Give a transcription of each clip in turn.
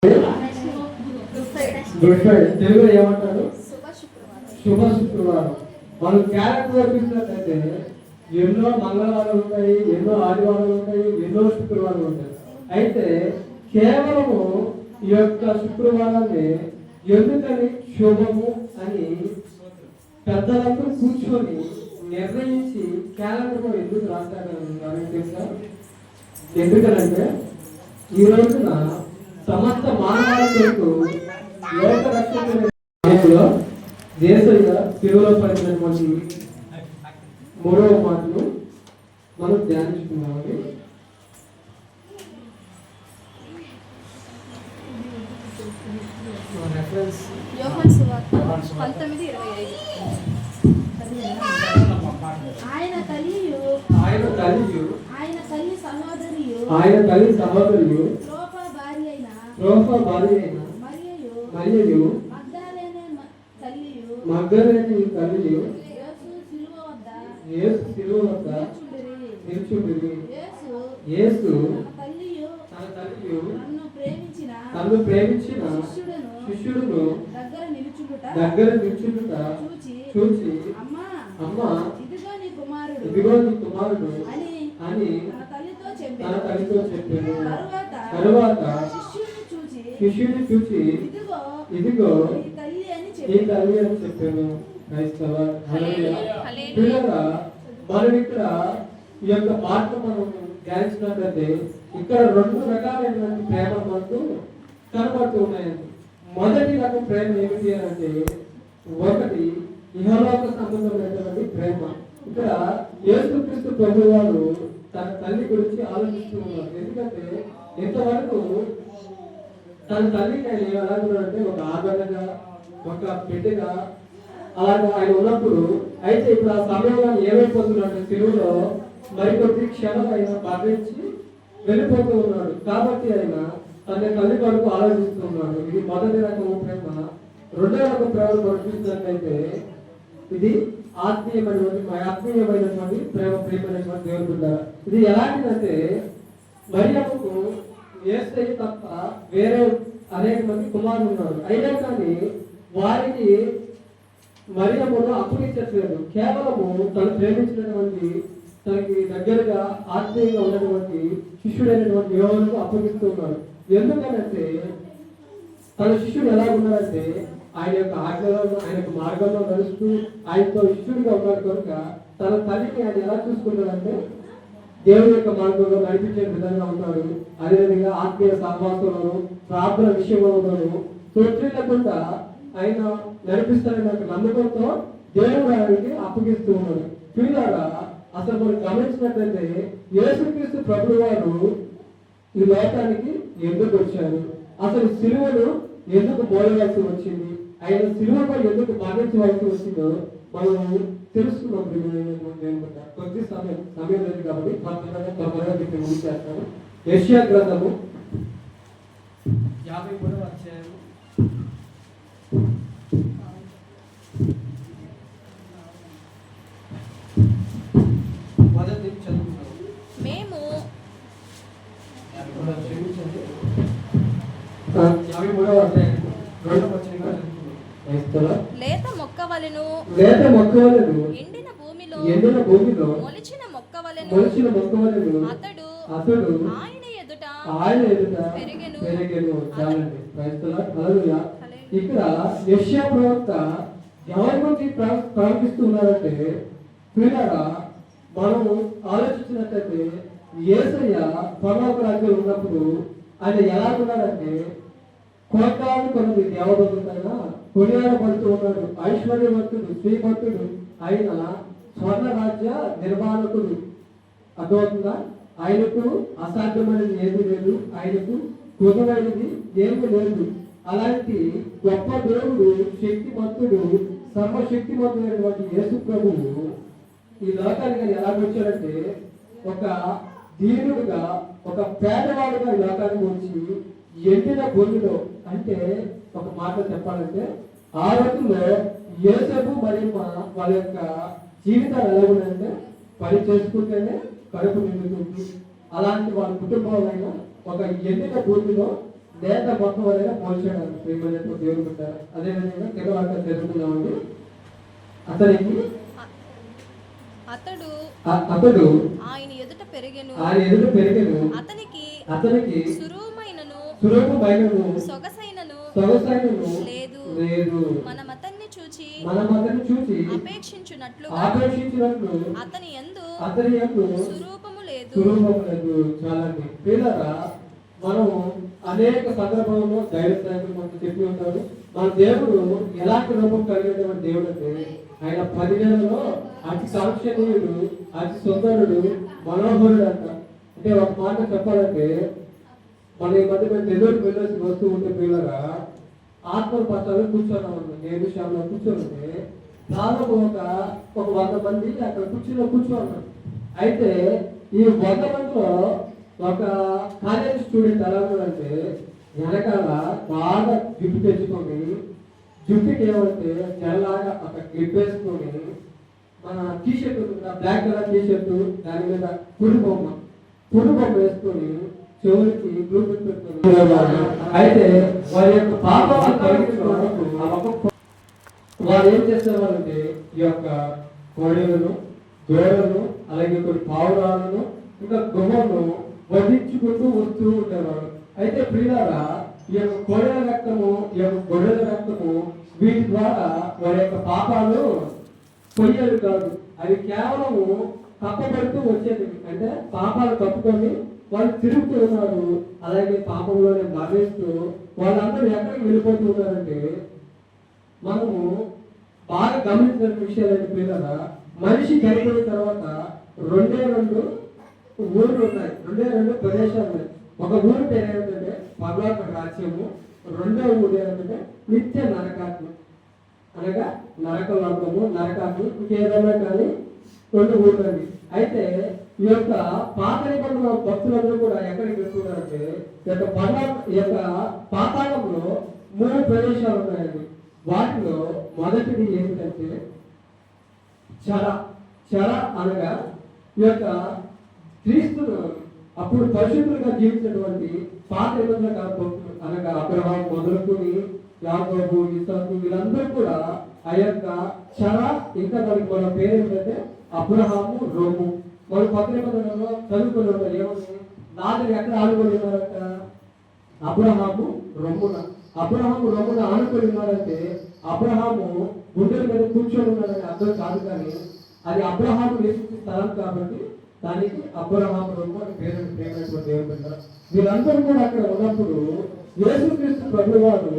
Good Friday తెలుగులో ఏమంటారు? శుభ శుక్రవారం. మనం క్యాలెండర్ చూసినట్లయితే ఎన్నో మంగళవారాలు ఉంటాయి, ఎన్నో ఆదివారాలు ఉంటాయి, ఎన్నో శుక్రవారాలు ఉంటాయి. అయితే కేవలము ఈ యొక్క శుక్రవారాన్ని ఎందుకని శుభము అని పెద్దలందరూ కూర్చొని నిర్ణయించి క్యాలెండర్లో ఎందుకు రాశారని తెలుసా? ఎందుకనంటే ఈ రోజున సమస్త మానవాళి కొరకు లోక రక్షకులో దేశంగా తెలుగులో పడినటువంటి మూడవ మాటను మనం ధ్యానించుకున్నామని. ఆయన తల్లి సహోదరియు భార్య అయిన మరియు మగ్దలేని తల్లియు యేసు శిలువ వద్ద నిల్చుండిరి. యేసు తన తల్లియు తన్ను ప్రేమించిన శిష్యుడును దగ్గర నిల్చుండుట చూచి అమ్మా ఇదిగో నీ కుమారుడు అని తన తల్లితో చెప్పాను. తరువాత శిష్యుడిని చూచి ఇదిగో నీ తల్లి అని చెప్పాను. మనం ఇక్కడ ఈ యొక్క మాటను మనం ధ్యానించినట్లయితే ఇక్కడ రెండు రకాలైనటువంటి ప్రేమ మనకు కనబడుతూ ఉన్నాయండి. మొదటి రకం ప్రేమ ఏమిటి అంటే ఒకటి ఇహలోక సంబంధమైనటువంటి ప్రేమ. ఇక్కడ యేసుక్రీస్తు ప్రభువు వారు తన తల్లి గురించి ఆలోచిస్తూ ఉన్నారు. ఎందుకంటే ఇంతవరకు తన తల్లికి ఆయన ఎలాగున్నాడంటే ఒక ఆదరణగా, ఒక బిడ్డగా అలాగే ఆయన ఉన్నప్పుడు. అయితే ఇప్పుడు ఆ సమయంలో ఏమైపోతున్నాడు? తెలుగులో మరికొద్ది క్షణాలు ఆయన మరణించి వెళ్ళిపోతూ ఉన్నాడు. కాబట్టి ఆయన తన తల్లి కొరకు ఆలోచిస్తూ ఉన్నాడు. ఇది మొదటి రకం ప్రేమ. రెండవ రకం ప్రేమ చూసినట్లయితే ఇది ఆత్మీయమైనటువంటి ప్రేమైనటువంటి దేవుడు. ఇది ఎలాంటిదంటే మరియమ్మకు యేసయ్య తప్ప వేరే అనేక మంది కుమారులు ఉన్నారు. అయినా కానీ వారికి మరియమ్మను అప్పగించట్లేదు. కేవలము తను ప్రేమించినటువంటి తనకి దగ్గరగా ఆత్మీయంగా ఉన్నటువంటి శిష్యుడైనటువంటి యోహానుకు అప్పగిస్తూ ఉన్నారు. ఎందుకనంటే తన శిష్యుడు ఎలా ఉన్నాడంటే ఆయన యొక్క ఆజ్ఞలో, ఆయన యొక్క మార్గంలో నడుస్తూ ఆయనతో శిష్యుడిగా ఉన్నాడు కనుక తన తల్లిని ఆయన ఎలా చూసుకున్నాడంటే దేవుని యొక్క మార్గంలో నడిపించే విధంగా ఉన్నాడు. అదేవిధంగా ఆత్మీయ సహవాసంలోను ప్రార్థన విషయంలోను తొట్టిల్లకుండా ఆయన నడిపిస్తాడనే నమ్మకంతో దేవుడు ఆయనకి అప్పగిస్తూ ఉన్నాడు. పిల్లగా అసలు మనం గమనించినట్లయితే యేసుక్రీస్తు ప్రభువు వారు ఈ లోకానికి ఎందుకు వచ్చారు? అసలు సిలువను ఎందుకు మోయవలసి వచ్చింది? ఆయన సిలువపై ఎందుకు మరణించవలసి వచ్చిందో మనం తెలుసుకున్నాం. కొద్ది సమయం లేదు కాబట్టి త్వరగా ముందు చేస్తాను. యెషయా గ్రంథము 53వ అధ్యాయము 1వ చదువుతున్నాం. మేము 53వ అధ్యాయం 2వ వచనంగా చదువుతున్నాం. లేత మొక్కవలెను ఎండిన భూమిలో మొలిచిన మొక్కవలెను అతడు ఆయన ఎదుట పెరిగెను. ఇక్కడ యెషయా ప్రవక్త ఎవరి గురించి ప్రవర్తిస్తున్నారంటే పిల్లగా మనము ఆలోచించినట్లయితే యేసయ్య పరలోక రాజ్యంలో ఉన్నప్పుడు ఆయన ఎలా ఉన్నాడంటే కోట్లాది కొద్ది దేవదూతలైనా కొనియాడబడుతూ ఉన్నాడు. ఐశ్వర్యవంతుడు, శ్రీమంతుడు ఆయన స్వర్ణ రాజ్య నిర్మాణకుడు. అర్థమవుతుందా? ఆయనకు అసాధ్యమైనది ఏమీ లేదు, ఆయనకు కుదరైనది ఏమీ లేదు. అలాంటి గొప్ప దేవుడు, శక్తిమంతుడు, సర్వశక్తిమంతుడైనటువంటి యేసు ప్రభువు ఈ లోకానికి ఎలా వచ్చాడంటే ఒక దీనుడుగా, ఒక పేదవాడుగా ఈ లోకానికి వచ్చి ఎండిన భూమిలో, అంటే ఒక మాట చెప్పాలంటే ఆ రోజుల్లో యోసేపు మరియు వాళ్ళ యొక్క జీవితాలు ఎలా ఉన్నాయంటే పని చేసుకుంటేనే కడుపు నిండుతుంది. అలాంటి వాళ్ళ కుటుంబంలో ఒక ఎండిన భూమిలో లేత మొక్క వలె పోల్చాడు ప్రేమతో దేవుడు పెట్టారు. అదేవిధంగా తెలుగు జరుగుతున్నామండి. అతనికి అతడు ఆయన ఎదుట పెరిగెను, అతనికి సురూపమైనను సొగసైనను లేదు. మనం అతన్ని చూచి అపేక్షించున్నట్లుగా అతని యందు సురూపము లేదు. చాలండి పిల్లరా, మనం అనేక సందర్భాల్లో ధైర్యశాఖలు మనకు చెప్పి ఉంటారు. మన దేవుడు ఎలాంటి రూపం కలిగినటువంటి దేవుడు అంటే ఆయన 10 నెలల్లో అతి సాక్షణీయుడు, అతి సుందరుడు, మనోహరుడు అంట. అంటే ఒక మాట చెప్పాలంటే మన ఈ మధ్య మేము నెల్లూరుకి వెళ్ళేసి వస్తూ ఉంటే పిల్లరా ఆత్మల పట్టాలు కూర్చోన్నామండి. నేను విషయంలో కూర్చోంటే దాదాపు ఒక 100 మంది అక్కడ కూర్చోన్నారు. అయితే ఈ 100 మందిలో ఒక కాలేజ్ స్టూడెంట్ ఎలా అంటే వెనకాల బాగా జుట్టు తెచ్చుకొని జుట్టుకి ఏమంటే జనలాగా అక్కడ క్లిప్ వేసుకొని మన టీషర్ట్ బ్లాక్ కలర్ టీషర్ట్ దాని మీద పుడి బొమ్మ వేసుకొని చెవులకి బ్లూటూత్ పెట్టుకొని అయితే వారి యొక్క పాపాలను తొలగించుకోవడానికి వారు ఏం చేసేవారంటే ఈ యొక్క కోడలను దూడలను అలాగే కొన్ని పావురాలను ఇంకా గుమ్మను వధించుకుంటూ వస్తూ ఉండేవారు. అయితే ప్రియులారా, ఈ యొక్క కోడెల రక్తము, ఈ యొక్క గొర్రెల రక్తము వీటి ద్వారా వారి యొక్క పాపాలు పొయ్యేది కాదు. అవి కేవలము తప్పబడుతూ వచ్చేది. అంటే పాపాలు తప్పుకొని వాళ్ళు తిరుగుతూ ఉన్నారు. అలాగే పాపంలోనే మరణిస్తూ వాళ్ళందరూ ఎక్కడికి వెళ్ళిపోతూ ఉన్నారంటే మనము బాగా గమనించిన విషయాలు ఏంటి పిల్లరా, మనిషి చనిపోయిన తర్వాత 2 ఊళ్ళు ఉన్నాయి, 2 ప్రదేశాలు ఉన్నాయి. ఒక ఊరు పేరు ఏమిటంటే పరలోక రాజ్యము, రెండో ఊరు ఏమిటంటే నిత్య నరకాత్మ, అనగా నరకలోకము, నరకాత్మ. ఇంకేదైనా కానీ 2 ఊళ్ళు అండి. అయితే ఈ యొక్క పాత నిబంధన భక్తులందరూ కూడా ఎక్కడికి వెళ్తున్నారంటే ఈ యొక్క పాతాళంలో 3 ప్రదేశాలు ఉన్నాయండి. వాటిలో మొదటిది ఏమిటంటే చెర అనగా ఈ యొక్క క్రీస్తును అప్పుడు పరిశుద్ధులుగా జీవించినటువంటి పాత నిబంధన భక్తులు అనగా అబ్రహాము మొదలుకొని యాకోబు, ఇస్సాకు వీళ్ళందరూ కూడా ఆ యొక్క చెర, ఇంకా దానికి మన పేరు ఏంటంటే అబ్రహాము, రోము. మన కొత్త నిబంధనలో చదువుకొని ఉన్నారు. ఏమని నాదులు ఎక్కడ ఆడుకొని ఉన్నారంట? అబ్రహాము రొమ్మున ఆనుకొని ఉన్నారంటే అబ్రహాము గుండెల మీద కూర్చొని ఉన్నారని అర్థం కాదు. కానీ అది అబ్రహాము నివసించే స్థలం కాబట్టి దానికి అబ్రహాము రొమ్ము అని పేరు ప్రేమైనటువంటి దేవుడు. వీళ్ళందరూ కూడా అక్కడ ఉన్నప్పుడు యేసుక్రీస్తు ప్రభువారు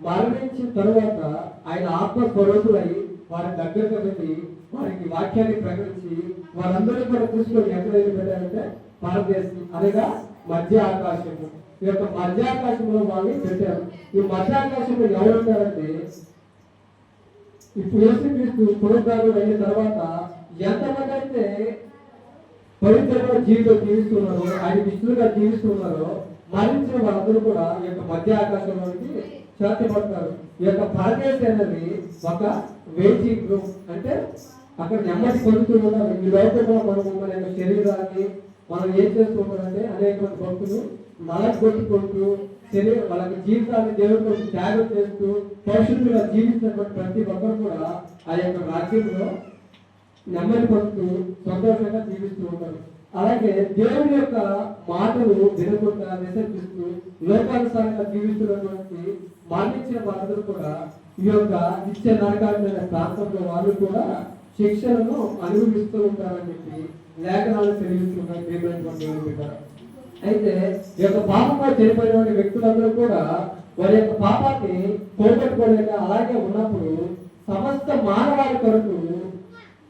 మరణించిన తరువాత ఆయన ఆత్మస్వరూపులై వారి దగ్గరకు వెళ్ళి వారికి వాక్యాన్ని ప్రకటించి వారందరూ కూడా కూర్చొని ఎక్కడ పెట్టారంటే పరదేశం అనగా మధ్య ఆకాశము. ఈ యొక్క మధ్యాకాశంలో వాళ్ళని పెట్టారు. ఈ మధ్యాకాశంలో ఎవరు ఉంటారంటే ఇప్పుడు యేసుక్రీస్తు పునరుద్ధానం అయిన తర్వాత ఎంతమంది అయితే పవిత్రమైన జీవితం జీవిస్తున్నారో, ఆయన విష్ణువుగా జీవిస్తున్నారో మరణించిన వాళ్ళందరూ కూడా ఈ యొక్క మధ్య ఆకాశంలోకి చేర్చబడతారు. ఈ యొక్క పరదేశం అనేది ఒక వెయిటింగ్ రూమ్. అంటే అక్కడ నెమ్మది పొందుతూ ఉన్నారు. ఈ లోకంలో మనం మన యొక్క శరీరాన్ని మనం ఏం చేస్తూ ఉంటారంటే అనేక మంది భక్తులు నలగొట్టుకుంటూ వాళ్ళ జీవితాన్ని దేవుడి కోసం త్యాగం చేస్తూ పరిశుద్ధులుగా జీవించినటువంటి ప్రతి ఒక్కరు కూడా ఆ యొక్క రాజ్యంలో నెమ్మది పొందుతూ సంతోషంగా జీవిస్తూ ఉంటారు. అలాగే దేవుని యొక్క మాటలు వినకుండా విసర్జిస్తూ లోకానుసారంగా జీవిస్తున్నటువంటి మరణించిన వాళ్ళందరూ కూడా ఈ యొక్క నిత్య నరకాలైన ప్రాంతంలో వాళ్ళు కూడా శిక్షలను అనుభవిస్తూ ఉంటారని చెప్పి లేఖనాలు తెలియజేస్తున్నారు. అయితే ఈ యొక్క పాపంగా చనిపోయిన వ్యక్తులందరూ కూడా వారి యొక్క పాపాన్ని పోగొట్టుకోలేక అలాగే ఉన్నప్పుడు సమస్త మానవాళి కొరకు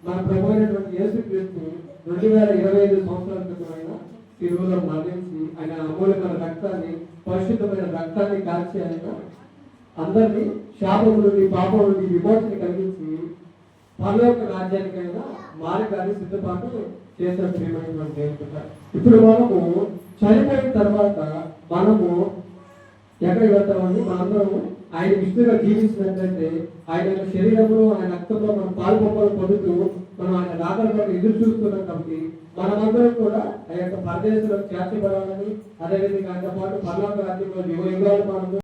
మన ప్రభు అయినటువంటి యేసుక్రీస్తు 2025 సంవత్సరాల క్రితమైన తిరుమలలో మరణించి ఆయన అమూల్యమైన రక్తాన్ని, పరిశుద్ధమైన రక్తాన్ని కాల్చి ఆయన అందరినీ శాపం నుండి, పాపం నుండి విమోచన కలిగించి పరలోక రాజ్యానికైనా మార్గాన్ని సిద్ధపాటు చేసిన ప్రియమైనటువంటి దేవుడు. ఇప్పుడు మనము చనిపోయిన తర్వాత మనము ఎక్కడికి వెళ్తామని మనందరము ఆయన విష్ణుగా జీవించినట్లయితే ఆయన శరీరంలో, ఆయన రక్తంలో మనం పాల్పొమ్మలు పొందుతూ మనం ఆయన రాకడ కొరకు ఎదురు చూస్తున్నాం కాబట్టి మనమందరం కూడా ఆ యొక్క పరదేశంలో చేర్చబడాలని, అదేవిధంగా ఆయనతో పాటు పరలోక రాజ్యంలో యుగ యుగాలు మనం